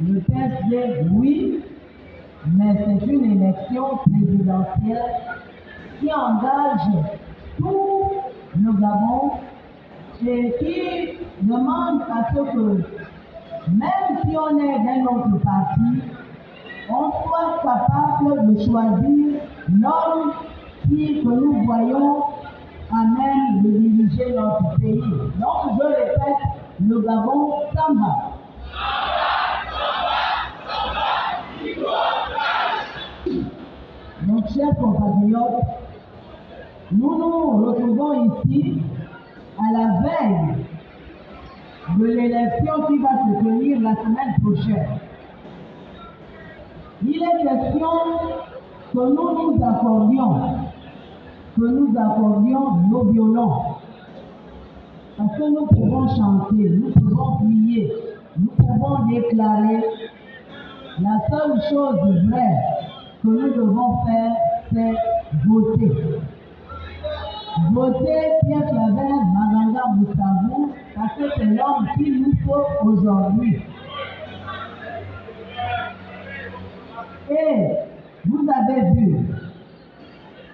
Le PSD, oui, mais c'est une élection présidentielle qui engage tout le Gabon et qui demande à ce que, même si on est d'un autre parti, on soit capable de choisir l'homme que nous voyons à même de diriger notre pays. Donc, je répète, le Gabon s'en va. Donc, chers compatriotes, nous nous retrouvons ici à la veille de l'élection qui va se tenir la semaine prochaine. Il est question que nous accordions nos violons. Parce que nous pouvons chanter, nous pouvons prier, nous pouvons déclarer. La seule chose vraie que nous devons faire, c'est voter. Voter Pierre Claver Maganga Moussabou, parce que c'est l'homme qu'il nous faut aujourd'hui. Et vous avez vu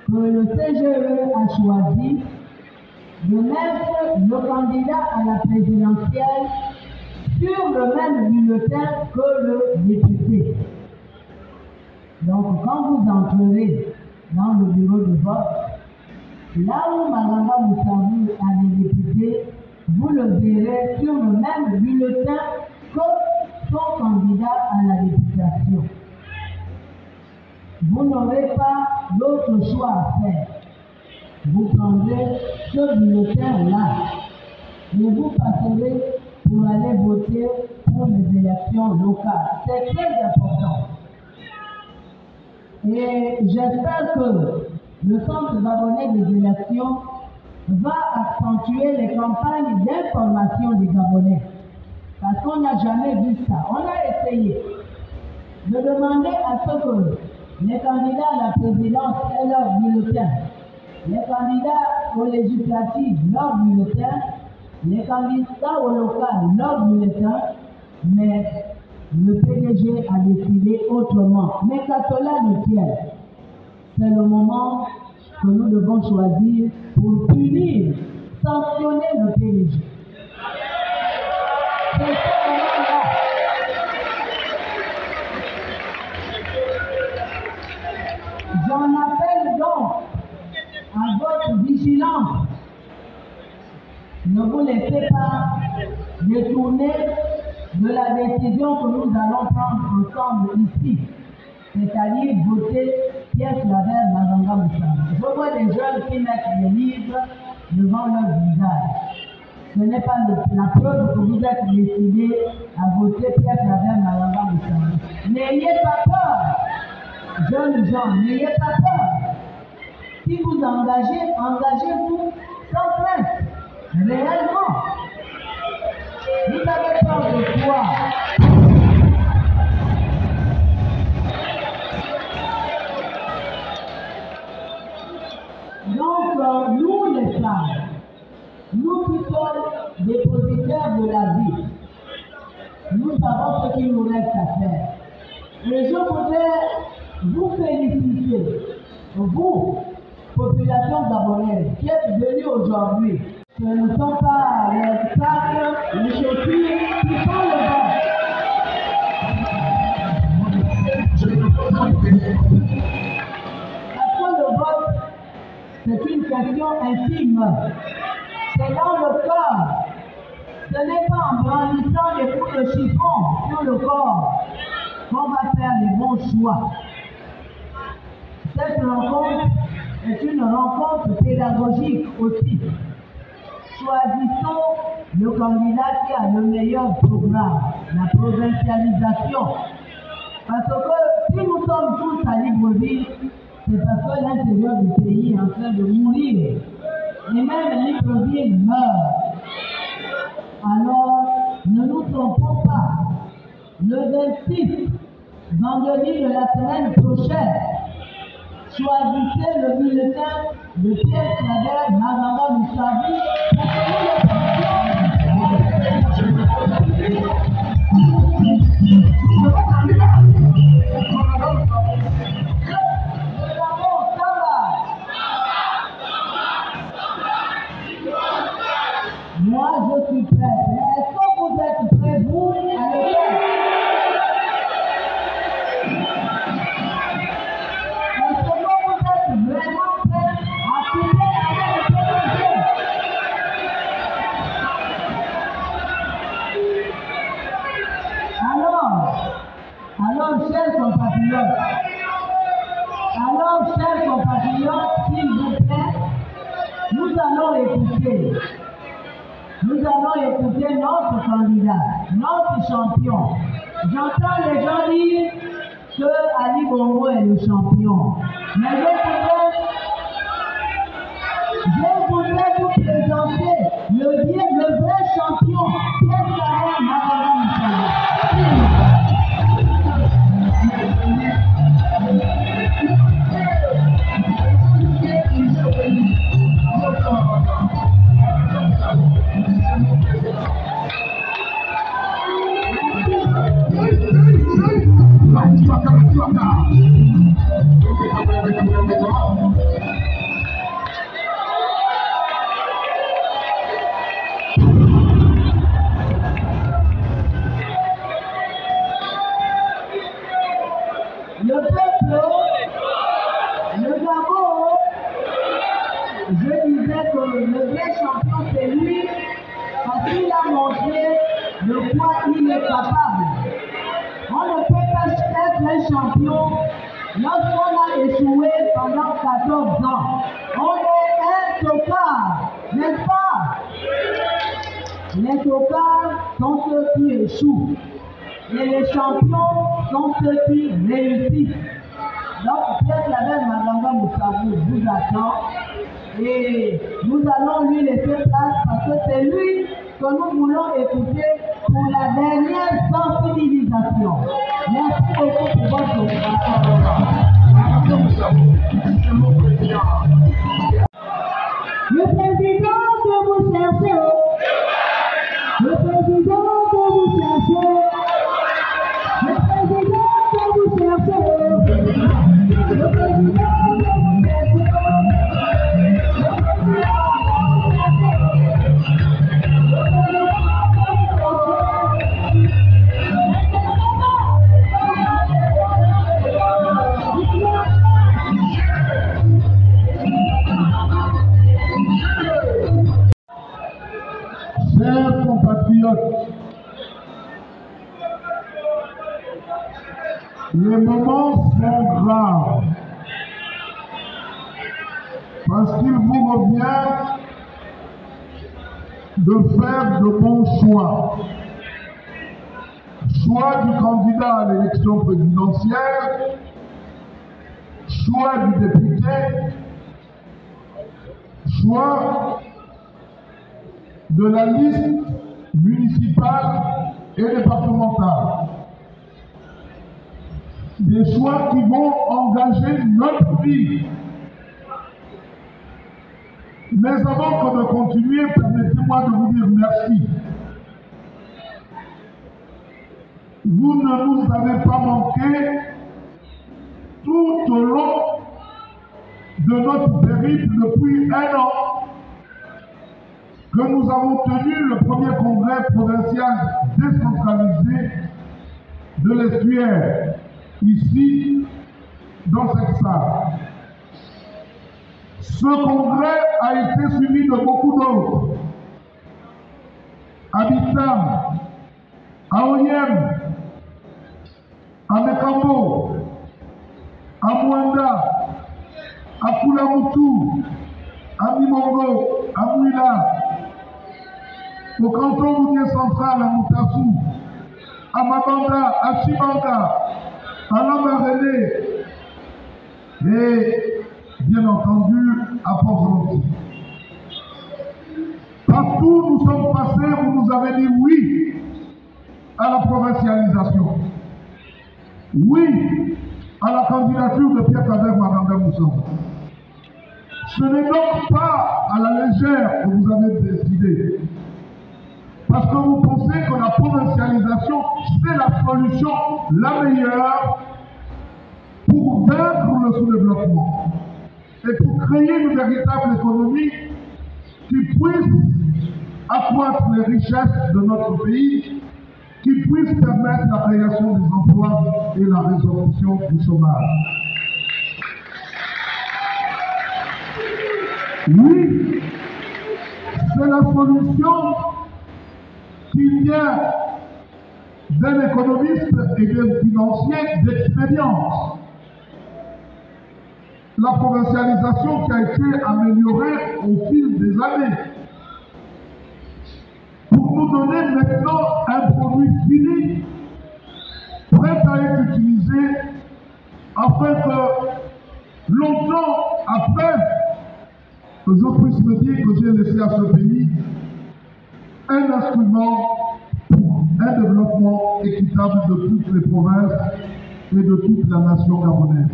que le CGE a choisi de mettre le candidat à la présidentielle sur le même bulletin que le député. Donc, quand vous entrerez dans le bureau de vote, là où Maganga Moussabou a des députés, vous le verrez sur le même bulletin que son candidat à la députation. Vous n'aurez pas d'autre choix à faire. Vous prendrez ce bulletin-là et vous passerez pour aller voter pour les élections locales. C'est très important. Et j'espère que le Centre gabonais des élections va accentuer les campagnes d'information des Gabonais. Parce qu'on n'a jamais vu ça. On a essayé de demander à ce que les candidats à la présidence aient leur bulletin, les candidats aux législatives leur bulletin, les candidats au local leur bulletin, mais le PDG a décidé autrement. Mais qu'à cela ne tienne, c'est le moment que nous devons choisir pour punir, sanctionner le PDG. C'est ce moment-là. J'en appelle donc à votre vigilance. Ne vous laissez pas détourner de la décision que nous allons prendre ensemble ici, c'est-à-dire voter Pierre Claver Maganga Moussabou. Je vois des jeunes qui mettent des livres devant leur visage. Ce n'est pas la preuve que vous êtes décidés à voter Pierre Claver Maganga Moussabou. N'ayez pas peur, jeunes gens, n'ayez pas peur. Si vous engagez, engagez-vous sans crainte, réellement. Vous avez peur de quoi? Donc, nous les femmes, nous qui sommes dépositaires de la vie, nous savons ce qu'il nous reste à faire. Et je voudrais vous féliciter, vous, population gabonaise, qui êtes venue aujourd'hui. Ce ne sont pas les sacs, les chaussures qui font le vote. Parce que le vote, c'est une question intime. C'est dans le corps. Ce n'est pas en brandissant des coups de chiffon sur le corps qu'on va faire les bons choix. Cette rencontre est une rencontre pédagogique aussi. Choisissons le candidat qui a le meilleur programme, la provincialisation. Parce que si nous sommes tous à Libreville, c'est parce que l'intérieur du pays est en train de mourir. Et même Libreville meurt. Alors, ne nous trompons pas. Le 26, vendredi de la semaine prochaine, choisissez le bulletin de Pierre Claver Maganga Moussabou pour que nous le fassions. Alors, chers compatriotes, s'il vous plaît, nous allons écouter notre candidat, notre champion. J'entends les gens dire que Ali Bongo est le champion. Mais je voudrais vous présenter le vrai champion, Pierre Kader Mamadou Moussala. Le peuple, le Gabon, je disais que le vrai champion c'est lui parce qu'il a montré de quoi il est capable. On ne peut pas être un champion lorsqu'on a échoué pendant 14 ans. On est intocable, n'est-ce pas? Les tocards sont ceux qui échouent. Et les champions sont ceux qui réussissent. Donc, Pierre Kader Mamadou Moussala vous attend. Et nous allons lui laisser place parce que c'est lui que nous voulons écouter pour la dernière sensibilisation. Merci beaucoup pour votre Le président que vous cherchez, le président que vous cherchez, le président que vous cherchez, le président Chers compatriotes, les moments sont graves parce qu'il vous revient de faire de bons choix. Choix du candidat à l'élection présidentielle, choix du député, choix de la liste municipale et départementale. Des choix qui vont engager notre vie. Mais avant que de continuer, permettez-moi de vous dire merci. Vous ne nous avez pas manqué tout au long de notre périple depuis 1 an que nous avons tenu le premier congrès provincial décentralisé de l'Estuaire, ici, dans cette salle. Ce congrès a été suivi de beaucoup d'autres. À Bitam, à Oyem, à Mekambo, à Mwanda, à Koulamoutou, à Mimongo, à Mouila, au canton routier central à Moutassou, à Mabanda, à Chibanda, à Lambaréné et bien entendu à Port-Gentil. Partout où nous sommes passés, vous nous avez dit oui à la provincialisation. Oui à la candidature de Pierre Kader Mamadou Moussala. Ce n'est donc pas à la légère que vous avez décidé. Parce que vous pensez que la provincialisation, c'est la solution la meilleure pour vaincre le sous-développement et pour créer une véritable économie qui puisse accroître les richesses de notre pays, qui puisse permettre la création des emplois et la résolution du chômage. Oui, c'est la solution qui vient d'un économiste et d'un financier d'expérience. La provincialisation qui a été améliorée au fil des années pour nous donner maintenant un produit fini, prêt à être utilisé afin que longtemps après, je puisse me dire que j'ai laissé à ce pays un instrument pour un développement équitable de toutes les provinces et de toute la nation gabonaise.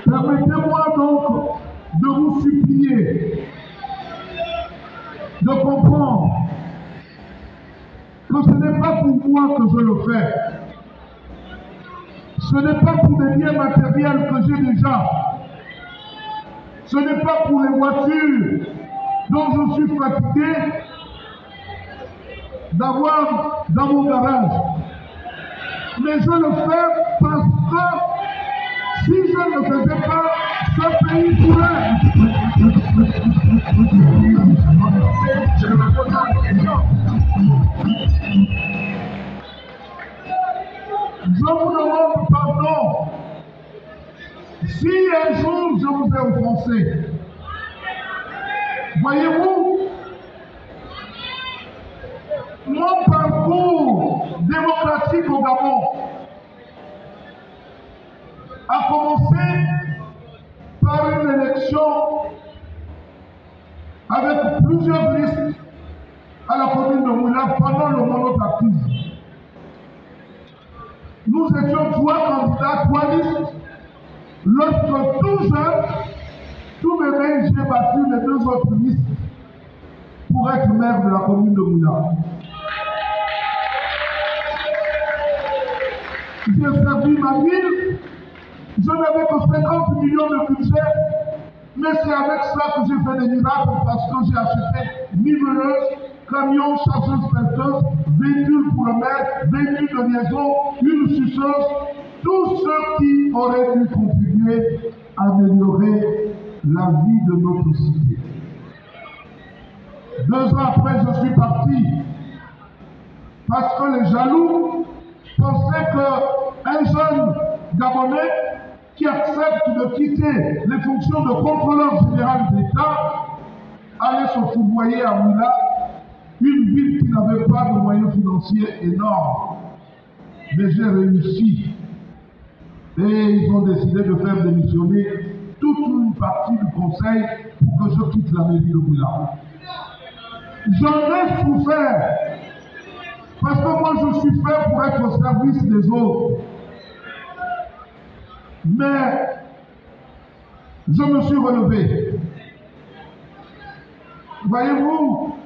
Permettez-moi donc de vous supplier de comprendre que ce n'est pas pour moi que je le fais. Ce n'est pas pour les biens matériels que j'ai déjà. Ce n'est pas pour les voitures dont je suis fatigué d'avoir dans mon garage. Mais je le fais parce que si je ne le faisais pas, ce pays pourrait. Je vous demande pardon si un jour je vous ai offensé. Voyez-vous, mon parcours démocratique au Gabon a commencé par une élection avec plusieurs listes à la commune de Moula pendant le monopartisme. Nous étions 3 candidats, 3 listes. Lorsque tout jeune, tout de même, j'ai battu les 2 autres listes pour être maire de la commune de Moula. J'ai servi ma ville. Je n'avais que 50 millions de budget, mais c'est avec ça que j'ai fait des miracles parce que j'ai acheté niveleuses, camions, chargeuses pelleteuses, véhicules pour le maire, véhicules de liaison, une suceuse, tout ce qui aurait pu contribuer à améliorer la vie de notre cité. 2 ans après, je suis parti parce que les jaloux pensaient qu'un jeune Gabonais qui accepte de quitter les fonctions de contrôleur général de l'État allait se fourvoyer à Moula, une ville qui n'avait pas de moyens financiers énormes. Mais j'ai réussi. Et ils ont décidé de faire démissionner toute une partie du conseil pour que je quitte la mairie de Moula. J'en ai souffert. Parce que moi je suis fait pour être au service des autres. Mais je me suis relevé. Voyez-vous,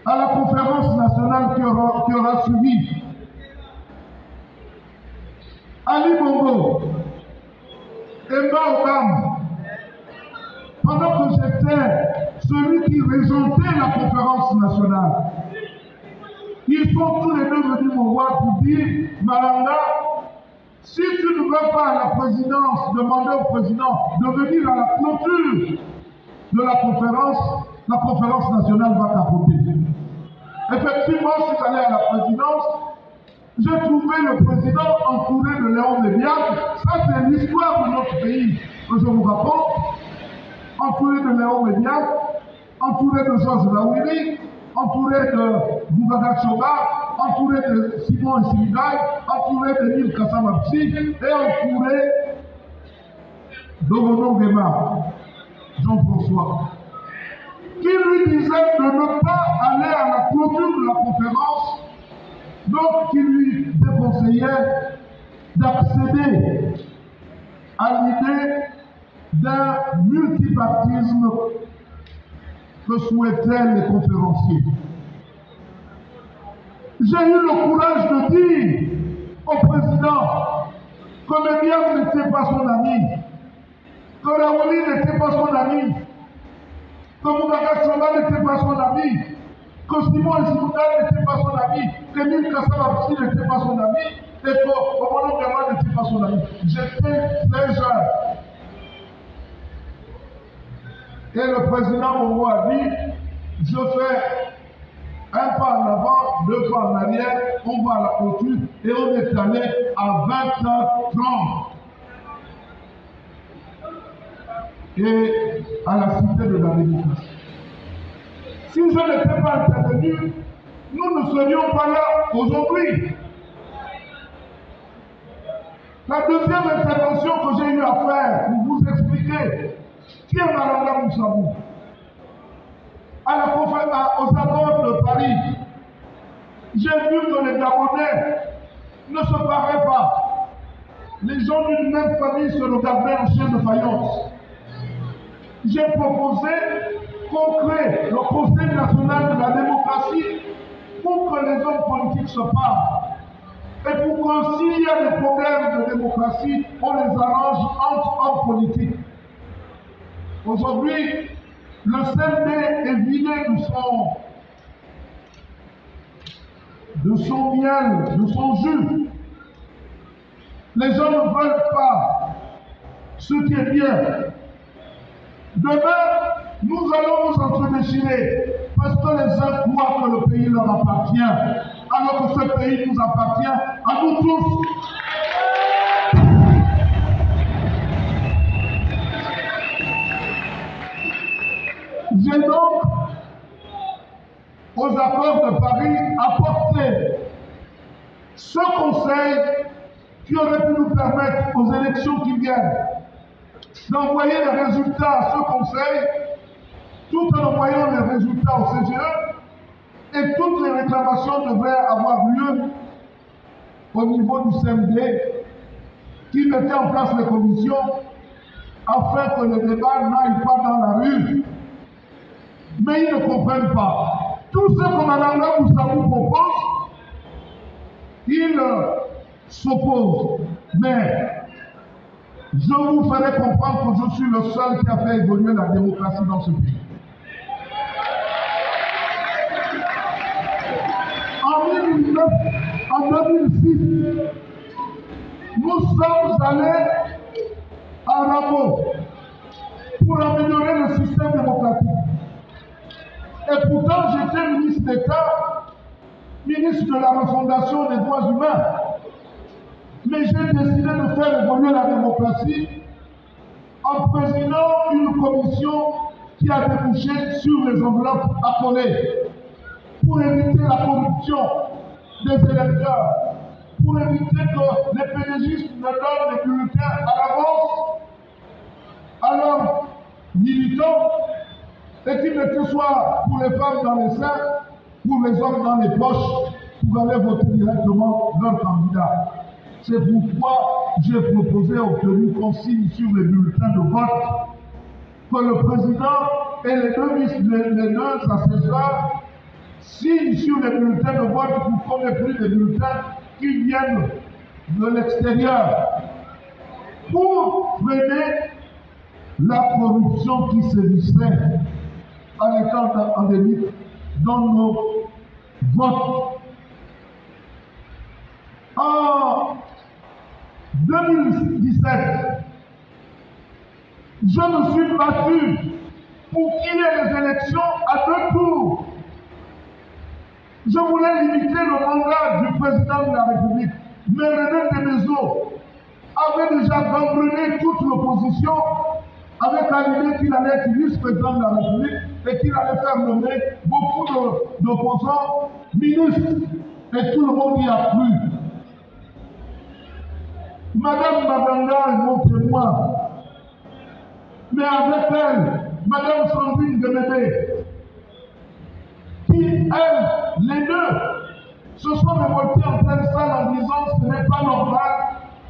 à la conférence nationale qui aura suivi, Ali Bongo et Baobam, pendant que j'étais celui qui régentait la conférence nationale, ils sont tous les deux venus me voir pour dire, Malanga, si tu ne veux pas à la présidence, demander au président de venir à la clôture de la conférence nationale va capoter. Effectivement, je suis allé à la présidence, j'ai trouvé le président entouré de Léon Médiac. Ça, c'est l'histoire de notre pays que je vous raconte. Entouré de Léon Médiac, entouré de Georges Lawiri, entouré de Boubacar Choba, entouré de Simon Sinigal, entouré de Nil Kassamapsi et entouré de Renaud Guémard, Jean-François, qui lui disait de ne pas aller à la clôture de la conférence, donc qui lui déconseillait d'accéder à l'idée d'un multipartisme que souhaitaient les conférenciers. J'ai eu le courage de dire au président que le diable n'était pas son ami, que Raouli n'était pas son ami, que Boubacar Choba n'était pas son ami, que Simon Sinigal n'était pas son ami, que Nil Kassamapsi n'était pas son ami, et que Renaud Guémard n'était pas son ami. J'étais très jeune. Et le président Bongo a dit, je fais un pas en avant, 2 pas en arrière, on va à la clôture et on est allé à 20h30. Et à la cité de la démocratie. Si je n'étais pas intervenu, nous ne serions pas là aujourd'hui. La deuxième intervention que j'ai eu à faire pour vous expliquer qui est Malanga Moussabou à la conférence aux accords de Paris, j'ai vu que les Gabonais ne se parlaient pas. Les gens d'une même famille se regardaient en chien de faïence. J'ai proposé qu'on crée le Conseil national de la démocratie pour que les hommes politiques se parlent. Et pour que s'il y a des problèmes de démocratie, on les arrange entre hommes politiques. Aujourd'hui, le CND est vidé de son miel, de son jus. Les gens ne veulent pas ce qui est bien. Demain, nous allons nous entre-déchirer parce que les uns croient que le pays leur appartient, alors que ce pays nous appartient à nous tous. J'ai donc, aux accords de Paris, apporté ce conseil qui aurait pu nous permettre, aux élections qui viennent, d'envoyer les résultats à ce conseil, tout en envoyant les résultats au CGE, et toutes les réclamations devraient avoir lieu au niveau du CND, qui mettait en place les commissions, afin que le débat n'aille pas dans la rue. Mais ils ne comprennent pas. Tout ce que Mme Moussabou propose, ils s'opposent. Mais je vous ferai comprendre que je suis le seul qui a fait évoluer la démocratie dans ce pays. En 2006, nous sommes allés à Ramo pour améliorer le système démocratique. Et pourtant, j'étais ministre d'État, ministre de la refondation des droits humains. Mais j'ai décidé de faire évoluer la démocratie en présidant une commission qui a débouché sur les enveloppes accolées pour éviter la corruption des électeurs, pour éviter que les pédagistes ne donnent les bulletins à l'avance à leurs militants et qu'ils ne soient pour les femmes dans les seins, pour les hommes dans les poches, pour aller voter directement leur candidat. C'est pourquoi j'ai proposé, obtenu qu'on signe sur les bulletins de vote, que le président et les deux assesseurs signent sur les bulletins de vote pour qu'on n'ait plus des bulletins qui viennent de l'extérieur, pour freiner la corruption qui sévissait en étant endémique dans nos votes. En 2017, je me suis battu pour qu'il y ait les élections à 2 tours. Je voulais limiter le mandat du président de la République, mais René Témézo avait déjà gangrené toute l'opposition avec l'idée qu'il allait être vice-président de la République et qu'il allait faire nommer beaucoup d'opposants ministres. Et tout le monde y a cru. Madame Maganga est mon témoin. Mais avec elle, Madame Sandrine Demébé, qui, elle, les deux, se sont révoltés en pleine salle en disant que ce n'est pas normal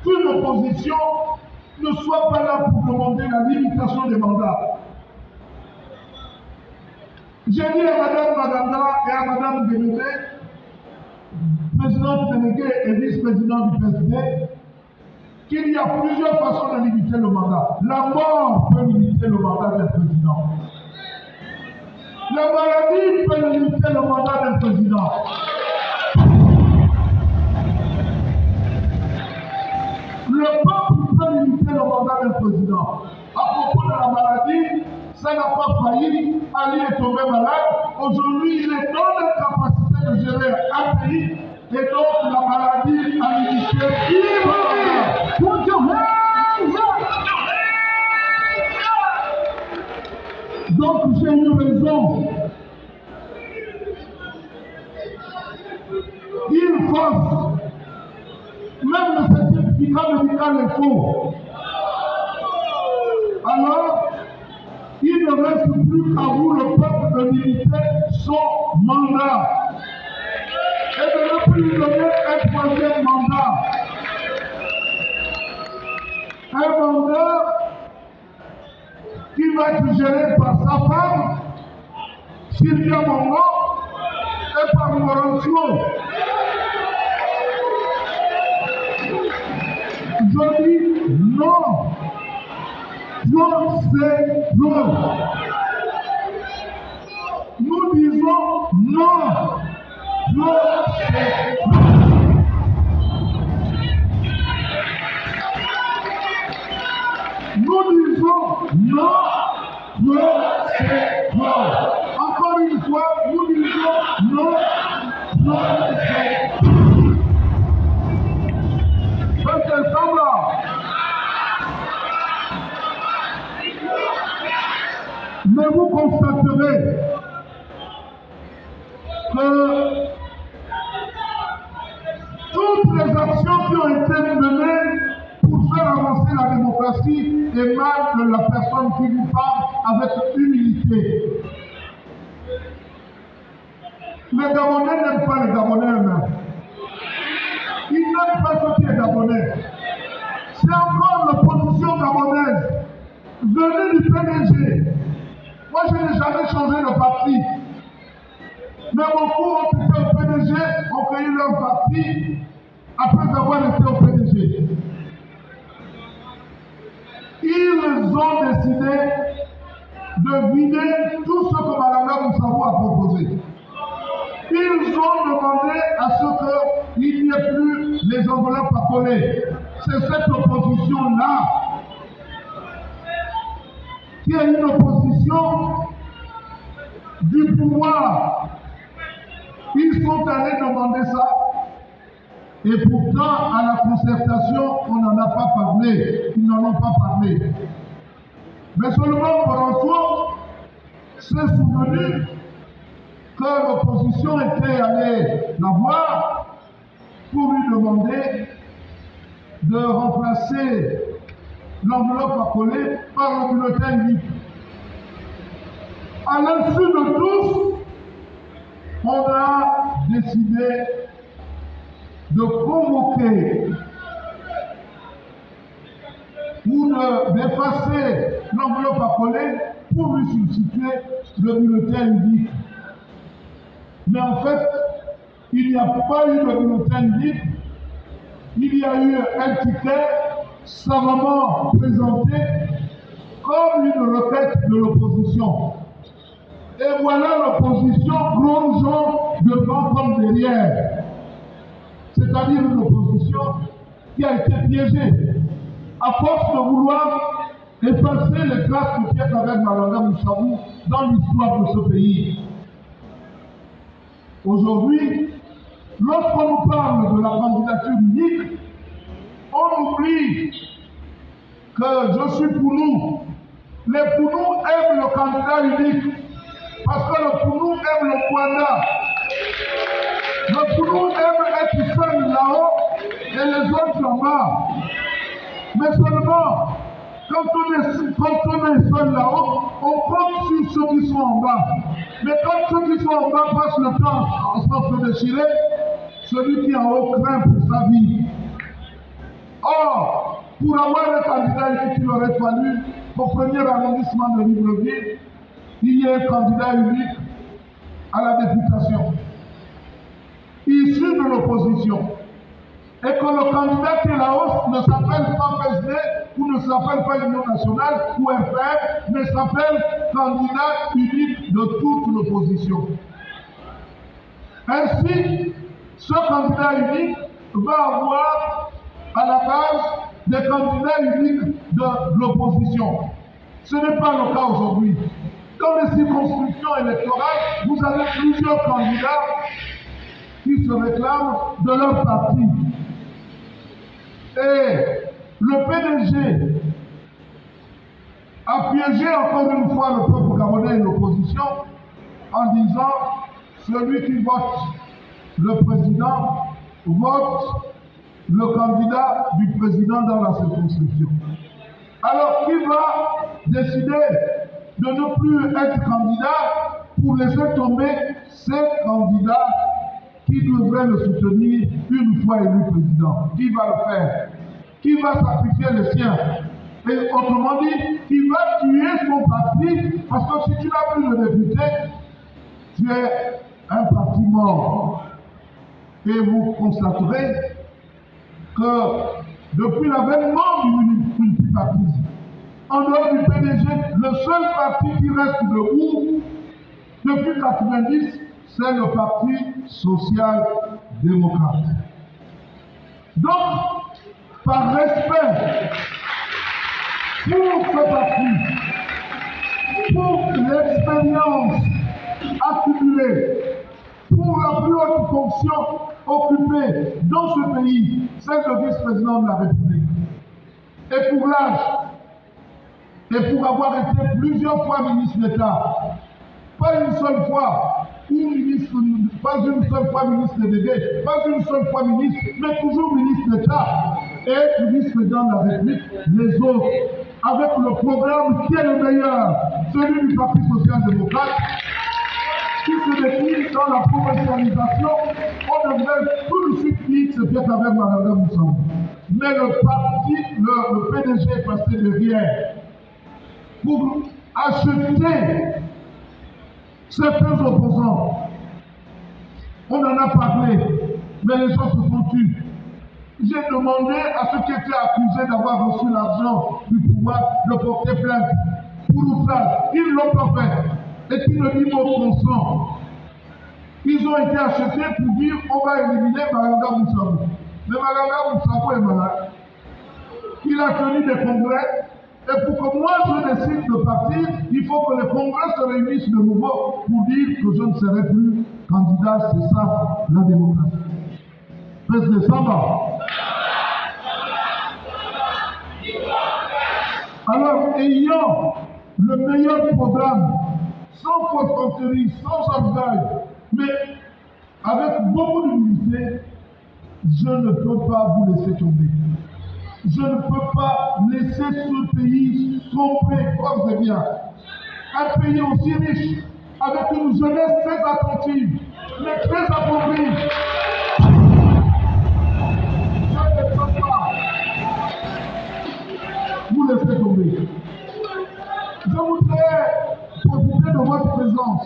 qu'une opposition ne soit pas là pour demander la limitation des mandats. J'ai dit à Madame Maganga et à Madame Demébé, présidente déléguée et vice-président du PSD, qu'il y a plusieurs façons de limiter le mandat. La mort peut limiter le mandat d'un président. La maladie peut limiter le mandat d'un président. Le peuple peut limiter le mandat d'un président. À propos de la maladie, ça n'a pas failli, Ali est tombé malade. Aujourd'hui, il est dans l'incapacité de gérer un pays et donc la maladie a limité. Put your hands up. Donc j'ai une raison. Il force. Même le certificat médical est faux. Alors, il ne reste plus qu'à vous, le peuple, de limiter son mandat. Et de ne plus lui donner un troisième mandat. Un mandat qui va être géré par sa femme, Sylvia Mongo, et par Moroncio. Je dis non. Non, c'est non. Nous disons non. Non, c'est non. Nous disons non. Non, c'est non. Encore une fois, nous disons non. Non, c'est non. Faites ensemble là. Mais vous constaterez que toutes les actions qui ont été menées pour faire avancer la démocratie émanent de la personne qui vous parle avec humilité. Les Gabonais n'aiment pas les Gabonais eux-mêmes. Ils n'aiment pas ce qui est Gabonais. C'est encore l'opposition gabonaise venue du PDG. Moi, je n'ai jamais changé de parti. Mais beaucoup ont été au PDG, ont créé leur parti après avoir été au PDG. Ils ont décidé de vider tout ce que Malanga Moussabou a proposé. Ils ont demandé à ce qu'il n'y ait plus les enveloppes à coller. C'est cette opposition-là qui est une opposition du pouvoir. Ils sont allés demander ça. Et pourtant, à la concertation, on n'en a pas parlé. Ils n'en ont pas parlé. Mais seulement François s'est souvenu que l'opposition était allée la voir pour lui demander de remplacer l'enveloppe à coller par le bulletin libre. À l'insu de tous, on a décidé de convoquer ou d'effacer l'enveloppe à coller pour lui substituer le bulletin libre. Mais en fait, il n'y a pas eu de bulletin libre, il y a eu un ticket savamment présenté comme une requête de l'opposition. Et voilà l'opposition plongeant devant comme derrière. C'est-à-dire une opposition qui a été piégée à force de vouloir effacer les traces de Pierre-Claver Malanga Moussabou dans l'histoire de ce pays. Aujourd'hui, lorsqu'on nous parle de la candidature unique, on oublie que je suis Pounou. Les Pounous aiment le candidat unique parce que le Pounou aime le Kouanda. Le Pounou aime être seul là-haut et les autres en bas. Mais seulement, quand on est seul là-haut, on compte sur ceux qui sont en bas. Mais quand ceux qui sont en bas passent le temps sans se déchirer, celui qui est en haut craint pour sa vie. Or, pour avoir un candidat unique, il aurait fallu qu'au premier arrondissement de Libreville, il y ait un candidat unique à la députation, issu de l'opposition. Et que le candidat qui est là-haut ne s'appelle pas PSD ou ne s'appelle pas Union nationale ou FR, mais s'appelle candidat unique de toute l'opposition. Ainsi, ce candidat unique va avoir à la base des candidats uniques de l'opposition. Ce n'est pas le cas aujourd'hui. Dans les circonscriptions électorales, vous avez plusieurs candidats qui se réclament de leur parti. Et le PDG a piégé encore une fois le peuple gabonais et l'opposition en disant celui qui vote le président vote le candidat du président dans la circonscription. Alors qui va décider de ne plus être candidat pour laisser tomber ces candidats qui devraient le soutenir une fois élu président? Qui va le faire? Qui va sacrifier les siens? Et autrement dit, qui va tuer son parti? Parce que si tu n'as plus de député, tu es un parti mort. Et vous constaterez que depuis l'avènement du multipartisme, en dehors du PDG, le seul parti qui reste debout depuis 1990, c'est le Parti social-démocrate. Donc, par respect pour ce parti, pour l'expérience accumulée, pour la plus haute fonction occupée dans ce pays, celle de vice-président de la République, et pour l'âge, et pour avoir été plusieurs fois ministre d'État, pas une seule fois, pas une seule fois ministre délégué, pas une seule fois ministre, mais toujours ministre d'État, et vice-président de la République, les autres, avec le programme qui est le meilleur, celui du Parti social-démocrate, qui se décline dans la provincialisation, on devrait tout de suite dire que c'est Pierre Claver Maranda Moussamba. Mais le parti, le PDG est passé derrière pour acheter certains opposants. On en a parlé, mais les gens se sont tus. J'ai demandé à ceux qui étaient accusés d'avoir reçu l'argent du pouvoir de porter plainte pour outrage. Ils ne l'ont pas fait. Et qui ne dit mot consent. Ils ont été achetés pour dire on va éliminer Maranda Moussamba. Mais Maranda Moussamba est malade. Il a tenu des congrès. Et pour que moi je décide de partir, il faut que les congrès se réunissent de nouveau pour dire que je ne serai plus candidat. C'est ça la démocratie. 13 décembre. Alors, ayant le meilleur programme, sans forfanterie, sans orgueil, mais avec beaucoup d'humilité, je ne peux pas vous laisser tomber. Je ne peux pas laisser ce pays sombrer corps et bien. Un pays aussi riche, avec une jeunesse très attentive, mais très appauvrie. Je ne peux pas vous laisser tomber. Je voudrais profiter de votre présence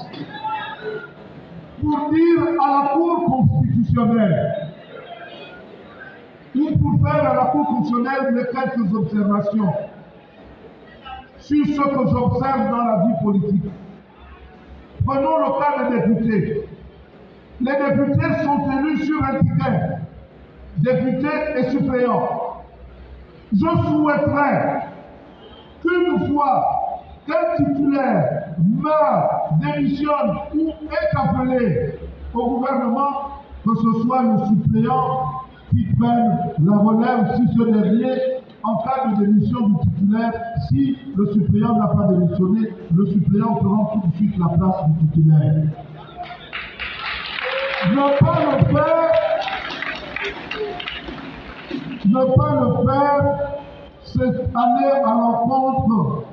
pour dire à la Cour constitutionnelle, ou pour faire à la Cour constitutionnelle quelques observations sur ce que j'observe dans la vie politique. Prenons le cas des députés. Les députés sont élus sur un ticket, députés et suppléants. Je souhaiterais qu'une fois qu'un titulaire meurt, démissionne ou est appelé au gouvernement, que ce soit le suppléant qui prenne la relève si ce dernier, en cas de démission du titulaire, si le suppléant n'a pas démissionné, le suppléant prend tout de suite la place du titulaire. Ne pas le faire, c'est aller à l'encontre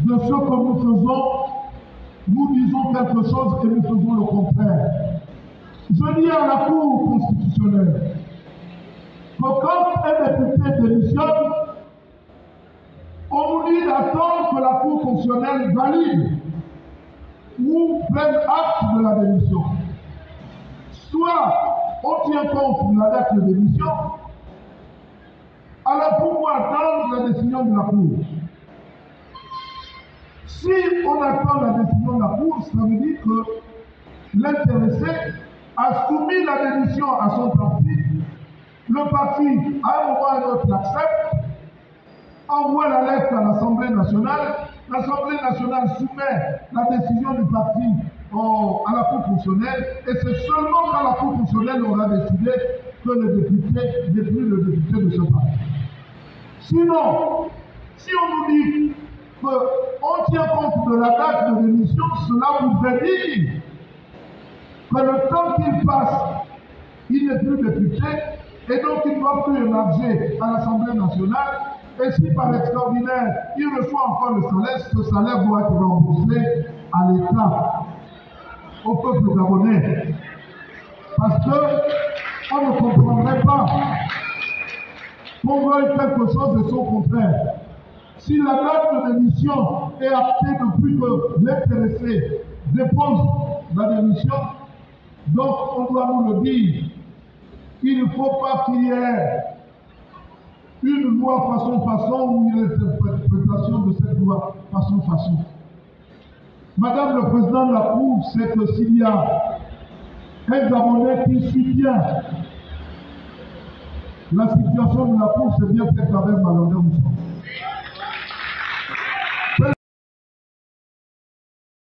de ce que nous faisons. Nous disons quelque chose et nous faisons le contraire. Je dis à la Cour constitutionnelle que quand un député démissionne, on nous dit d'attendre que la Cour constitutionnelle valide ou prenne acte de la démission. Soit on tient compte de la date de démission, alors pourquoi attendre la décision de la Cour? Si on attend la décision de la Cour, ça veut dire que l'intéressé a soumis la démission à son parti, le parti, à un moment ou à un autre, l'accepte. envoie la lettre à l'Assemblée nationale. L'Assemblée nationale soumet la décision du parti à la Cour constitutionnelle, et c'est seulement quand la Cour constitutionnelle aura décidé que le député n'est plus le député de ce parti. Sinon, si on nous dit qu'on tient compte de la date de l'émission, cela voudrait dire que le temps qu'il passe, il n'est plus député, et donc il ne doit plus émerger à l'Assemblée nationale. Et si par extraordinaire, il reçoit encore le salaire, ce salaire doit être remboursé à l'État, au peuple gabonais. Parce qu'on ne comprendrait pas qu'on veuille quelque chose de son contraire. Si la date de démission est actée depuis que l'intéressé dépose la démission, donc on doit nous le dire. Il ne faut pas qu'il y ait une loi façon ou une interprétation de cette loi façon. Madame le Président de la Cour sait que s'il y a un Gabonais qui suit bien la situation de la Cour, c'est bien fait avec Malonga Moussa.